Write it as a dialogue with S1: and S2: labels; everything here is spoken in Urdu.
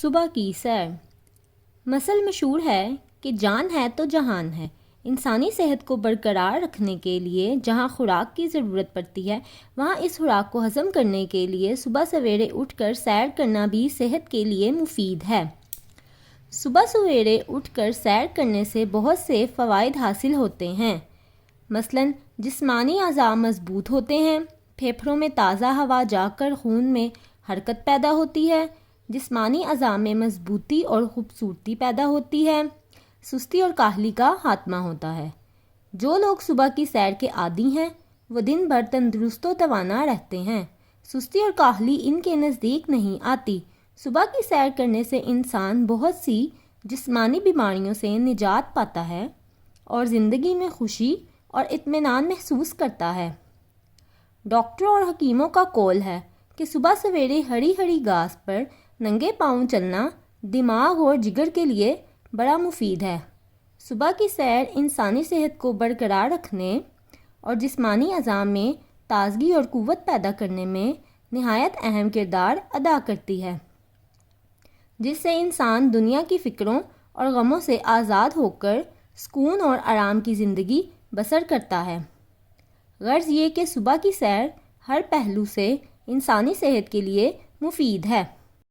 S1: صبح کی سیر۔ مثل مشہور ہے کہ جان ہے تو جہان ہے۔ انسانی صحت کو برقرار رکھنے کے لیے جہاں خوراک کی ضرورت پڑتی ہے، وہاں اس خوراک کو ہضم کرنے کے لیے صبح سویرے اٹھ کر سیر کرنا بھی صحت کے لیے مفید ہے۔ صبح سویرے اٹھ کر سیر کرنے سے بہت سے فوائد حاصل ہوتے ہیں۔ مثلاً جسمانی اعضاء مضبوط ہوتے ہیں، پھیپھڑوں میں تازہ ہوا جا کر خون میں حرکت پیدا ہوتی ہے، جسمانی اعضاء میں مضبوطی اور خوبصورتی پیدا ہوتی ہے، سستی اور کاہلی کا خاتمہ ہوتا ہے۔ جو لوگ صبح کی سیر کے عادی ہیں وہ دن بھر تندرست و توانا رہتے ہیں۔ سستی اور کاہلی ان کے نزدیک نہیں آتی۔ صبح کی سیر کرنے سے انسان بہت سی جسمانی بیماریوں سے نجات پاتا ہے اور زندگی میں خوشی اور اطمینان محسوس کرتا ہے۔ ڈاکٹروں اور حکیموں کا قول ہے کہ صبح سویرے ہری ہری گھاس پر ننگے پاؤں چلنا دماغ اور جگر کے لیے بڑا مفید ہے۔ صبح کی سیر انسانی صحت کو برقرار رکھنے اور جسمانی اعضاء میں تازگی اور قوت پیدا کرنے میں نہایت اہم کردار ادا کرتی ہے، جس سے انسان دنیا کی فکروں اور غموں سے آزاد ہو کر سکون اور آرام کی زندگی بسر کرتا ہے۔ غرض یہ کہ صبح کی سیر ہر پہلو سے انسانی صحت کے لیے مفید ہے۔